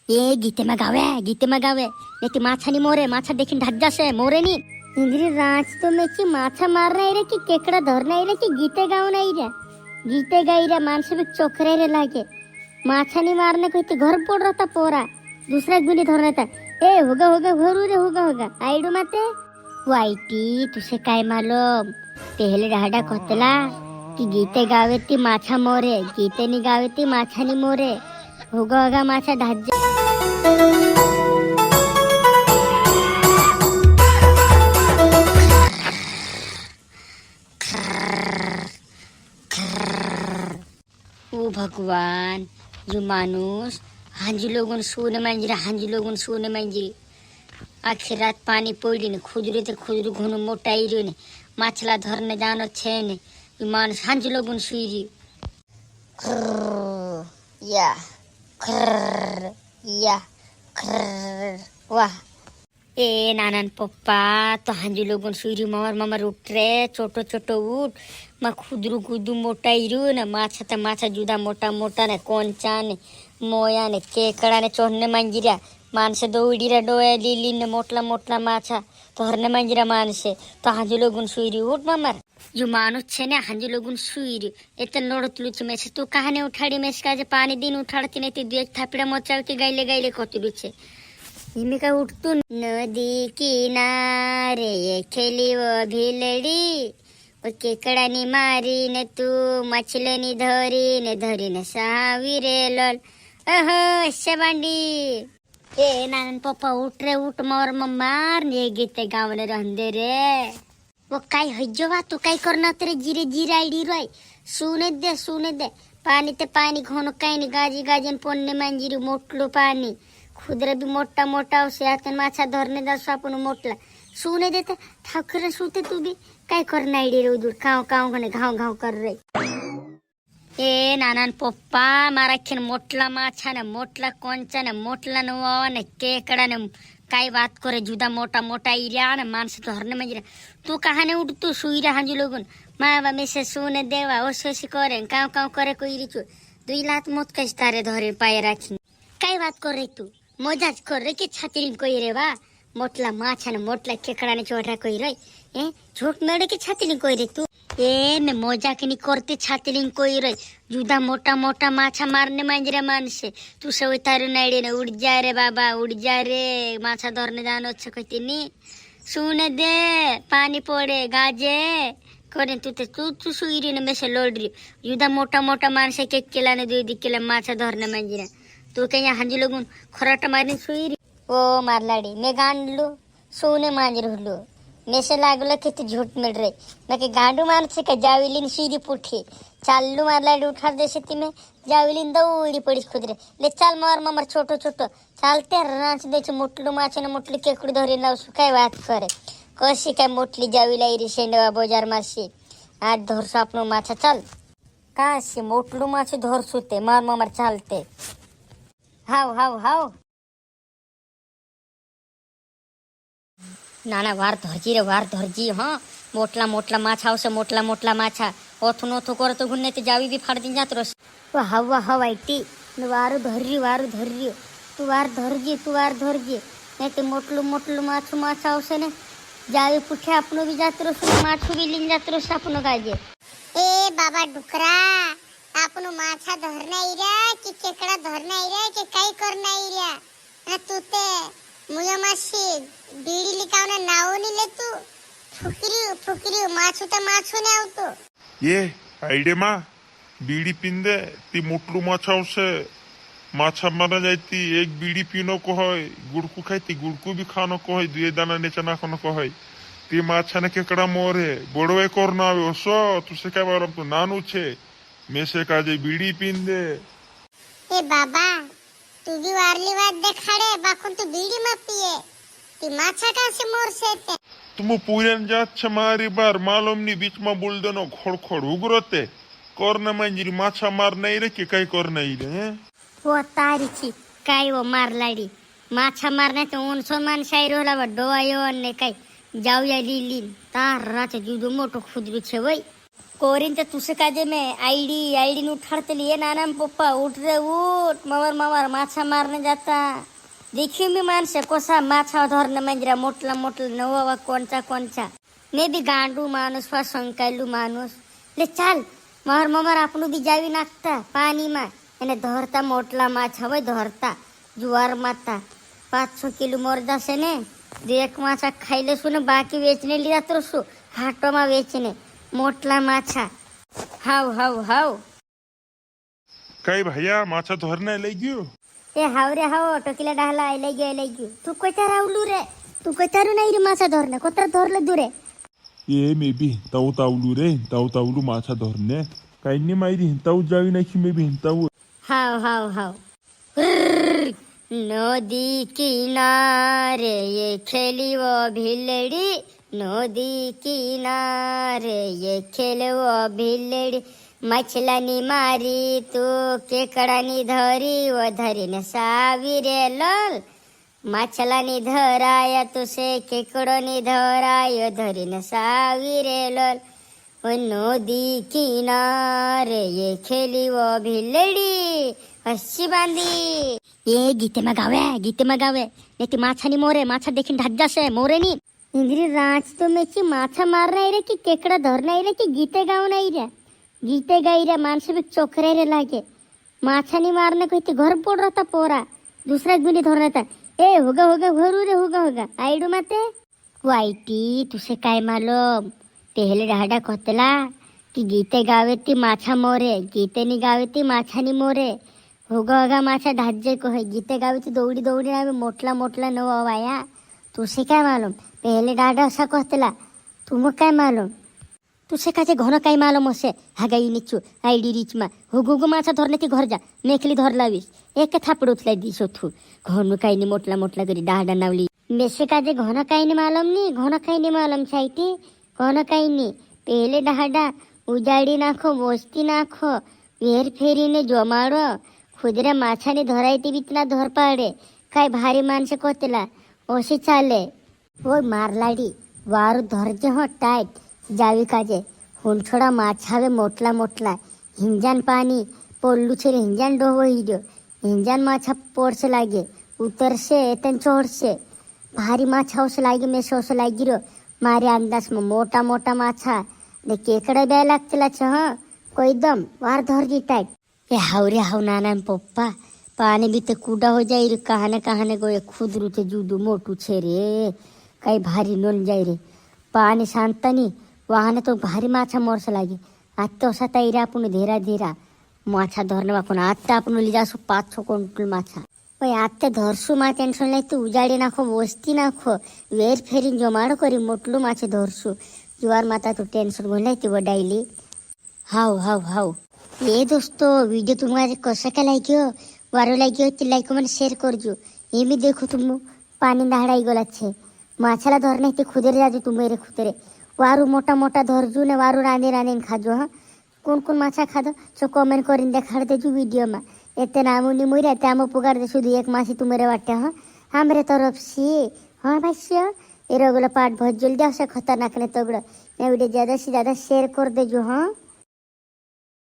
ए गीते में गावे नहीं ती माछा नहीं मोरे माछा देखी ढक जासे मोरे नहीं इंद्री राज तो में की माछा मार नहीं रे कि केकड़ा धर नहीं रे कि गीते गाओ नहीं रे गीते गाई रे मानस भी चोखरे रे लागे माछा नहीं मारने को इतने घर पड़ रहा था पोरा दूसरा गुनी धर रहा था ए होगा घरू रे होगा आइडू माते वाइटी तुसे काय मालूम पहले डाडा कोतला कि गीते गावे ती माछा मोरे गीते नहीं गावे ती माछा नहीं मोरे होगा माछा ढाज ओ भगवान जो मानुस हांजी लोगन सोने मांजरी हांजी लोगन सोने मांजरी आखिर रात पानी पड़ी ने खुजरू घुनु मोटाई रे ने माछला धरने जानो छे ने मानुस हांजी लोगन सुईरी या या वाह ए नानन पप्पा तो हांजी लोगन सुईरी ममर उठ रे छोटो उठ मा खुदरू खुदू मोटाई रू ने माछा जुदा मोटा ने कोंचा ने मोया ने केकड़ा ने चोहने मांजिरा मानसे दौड़ीरा डोया लीली ने मोटला माछा तो हरने मांजिरा मानसे तो हांजी लोगन सुईरी उठ ममर जो मानुस छे ने हांजी लोगन सुईरी एत नोडतलु छे मेसे तू कहाने उठाड़ी मेस का जे पानी दिन उठाड़ती नहीं ती दुएक थापड़ा मोचावती गाइले कतलु छे इमे का उठतू नदी किनारे खेली वो भिलड़ी वो केकड़ा नी मारी ने तू मछले नी धरी ने सावी रे लोल ओहो शबांडी ए नानन पप्पा उठ मोर मार ने गीते गावने रहंदे रे वो काय हज्जवा तू काय करना तेरे जीरे आईडी रोय सुने दे पानी ते पानी घोनो काय नी गाजी पोन्ने मांजिरी मोटलो पानी खुदरे भी मोटा से हाथन माछा धरने जासो आपण मोटला सुने देते ठाकुर सुते तू भी काय करना आईडी रे उदूर काव घने घाव कर रे ए नानान पप्पा मारा खिन मोटला माछा ने मोटला कोंचा ने मोटला नवा ने केकड़ा ने काय बात करे जुदा मोटा इरिया ने मानस धरने में तू कहाने उठ तू सुईरा हांजी लोगन मावा में से सुने देवा ओसी करे काव करे कोई रिचु दुई लात मोत कस तारे धरे पाए राखी काय बात कर रे तू मजाज कर रे के छातिरिन कोई रे वा मोटला माछा ने मोटला केकड़ा ने चोढ़ा कोई रे ए झूठ मेरे के छातिरिन कोई रे तू ए ने मजाक नहीं करते छातिरिन कोई रे जुदा मोटा माछा मारने मांजरे मानसे तू सवय तारे नाइडे ने उड़ जा रे बाबा उड़ जा रे माछा धरने जानो अच्छा कहती नी सुने दे पानी पड़े गाजे करे तू सुईरी ने में से लोड रही जुदा मोटा मानसे के किला ने 2 किला माछा धरने मांजरे तू कहीं हांजी लोगन खराटा मारने सुईरी ओ मारलाडी मैं गांडलू सोने मांजर हुलू मेसे लागलो कि तू झूठ मिल रही मैं के गांडू मानसे का जाविलिन सीरी पुठी चालू मारलाडी उठा देसे ती में जाविलिन दौड़ी पड़ी खुद रे ले चाल मार ममर छोटो चालते रांच दे मोटलू माछे ने मोटली केकड़ी धरी ना काय बात करे कशी काय मोटली जाविला इरी शेंडवा बाजार मासी आज धरसो आपनो माछा चाल काशी मोटलू माछे धरसो ते मार ममर चालते हाव नाना वार धरजी हाँ मोटला माछा उसे मोटला माछा ओथो कर तो गुन्ने ते जावी भी फाड़ दिन जात रस हवा आईटी वारू धर्री तू वार धरजी नहीं तो मोटलू माछा उसे ने जावी पुठे अपनो भी जात रस माछू भी लिन जात रस अपनो गाजे ए बाबा डुकरा अपनो माछा धरना इरा कि केकड़ा धरना इरा कि काय करना इरा ना तू ते मुया मासी बीड़ी लिकावना नावनी ले तू फुकरी माछू ने आवतो ये आईडे मा बीड़ी पिंदे ती मोटलू माछा उसे माछा मारा जाती एक बीड़ी पीनो को है गुड़कू खाती गुड़कू भी खानो को है 2 दाना नेचा नाखनो को है ती माछा ने केकड़ा मोरे बड़वे करना आवे ओसो तुसे काय बारम तो नानू छे मेसे काजे बीड़ी पिंदे ए बाबा तू भी वारली बात देखाड़े बाकुन तू बीड़ी मत पिए ती माछा का से मोर सेते तुम पूरन जात छ मारी बार मालूम नी बीच में बोल देनो खोड़ उगरते करना मंजरी माछा मार नहीं रे के काय कर नहीं रे वो तारीची काय वो मार लाडी माछा मारने तो उन सो मान शायर होला बड्डो आयो ने काय जाऊ या लीली तार रात जुदो मोटो खुदरू छे वई कोरीन तर तुसे काजे में आईडी उठाते लिए नाना पप्पा उठ रे उठ मवर मवर माछा मारने जाता देखियो मी माणसे कोसा माछा धरणे मंजरा मोठला मोठला नवा कोणचा कोणचा मे बी गांडू माणूस वा संकायलू माणूस ले चाल मवर मवर आपण बी जावी नाखता पाणी मा એને ધરતા મોટલા માછ હવે ધરતા જુવાર માતા 500 કિલો મોર જશે ને એક માછા ખાઈ લેશું ને બાકી વેચને લીધા તો શું હાટોમાં વેચને મોટલા માછા હાવ હાવ હાવ કઈ ભૈયા માછા ધોરને લઈ ગયો એ હાવ રે હાવ ટોકીલા ડાહલા લઈ ગયો તું કોઈતા રાવલું રે તું કોઈતારું નહીં રે માછા ધોરને કોતરા ધોરલે દુરે એ મેબી તાવ તાવલું રે તાવલું માછા ધોરને કાઈની મારી તાવ જાવી નાખી મેબી તાવ हाव हाव हाव नदी किनारे ये खेली वो भिलड़ी नदी किनारे ये खेल वो भिलड़ी मछलानी मारी तू केकडानी धरी वो धरीने सावी रे लोल मछलानी धराया तुसे केकडोनी धरायो धरीने सावी रे लोल नदी किनारे ये खेली वो भिलड़ी हस्सी बांधी ये गीते में गावे ने ती माछानी मोरे माछा देखीन ढज्जा से मोरे नी इंद्री रांच तो मेची माछा मार रही रे कि केकड़ा धर नहीं रे कि गीते गाव नहीं रे गीते गाई रे मानस भी चोखरे रे लागे माछानी मारने को इतनी घर पोड़ रहा था पोरा दूसरा गुनी धर रहा था ए होगा घरू रे होगा आईडू माते वाईटी तुसे काय मालूम पहले डाडा कहतला कि गीते गावे ती माछा मोरे गीते नी गावे ती माछानी मोरे होगा माछा ढाजे को है गीते गावे ती दौड़ी आवे मोटला न वाया तुसे काय मालूम पहले डाडा असा कहतला तुम काय मालूम तुसे काचे घन काय मालूम असे हागाई निचू आईडी रिच मा होगो माछा धरने ती घर जा मेखली धर लावीस एक थापड उचलाई दिसो थू घन काय नी मोटला करी डाडा नावली मेसे काजे घन काय नी मालूम छाईटी घन काय नी पहले डाडा उजाड़ी नाखो मोस्ती नाखो वेर फेरीने जमाड़ो खुदरे माछानी धरायती बितना धर पाड़े काय भारी माणसे कोतला ओशी चाले वो मारलाडी वारू धरजे हो टाइट जावी काजे हुनछोड़ा माछावे मोटला हिंजान पानी पोल्लू छेरे हिंजान डोहो हिजो हिंजान माछा पोड़से लागे उतरसे एतन चोड़से भारी माछा ओसे लागे मेसे ओसे लागी रो मारे अंदाज में मोटा माछा ने केकड़ा बे लागतला छ कोई दम वार धर जी टाइट ए हाव रे हाव नाना पप्पा पानी भी तो कूड़ा हो जाई रे कहाने गो खुदरू ते जुदू मोटू छे रे कई भारी नोन जाई रे पानी शांतनी वहाने तो भारी माछा मोरस लागे आज तो असा तैरा आपण धीरा माछा धरने आपण आता आपण ली जासो 500 क्विंटल माछा ओय आते धरसू मा टेन्शन नाही तू उजाडी नाखो वस्ती नाखो वेर फेरीन जमाडो करी मोटलू माछे धरसू जुवार माता तू टेन्शन घोलाई ती वडाईली हाव ये दोस्तों वीडियो तुम्हारे कसं काय लागियो वारो लागियो ती लाइक कमेंट शेयर करजो ये भी देखो तुम पानी दहाड़ाई गला छे माछाला धरने ते खुदरे जाजो तुम्हेरे खुदरे वारू मोटा धरजू ने वारू रांधी खाजो हाँ कोण माछा खादो सो कमेंट करीन देखाड़ देजो वीडियो में एते नामुनी मुरे त्याम पुगार दे शुद्ध एक मासी तुम्हारे वाटे हाँ हमरे तरफ से हाँ भाष्य ये रोगला पाठ बहुत जल्दी आवश्यक खतरनाक ने तगड़ वीडियो ज्यादा से ज्यादा शेयर कर देजो हाँ।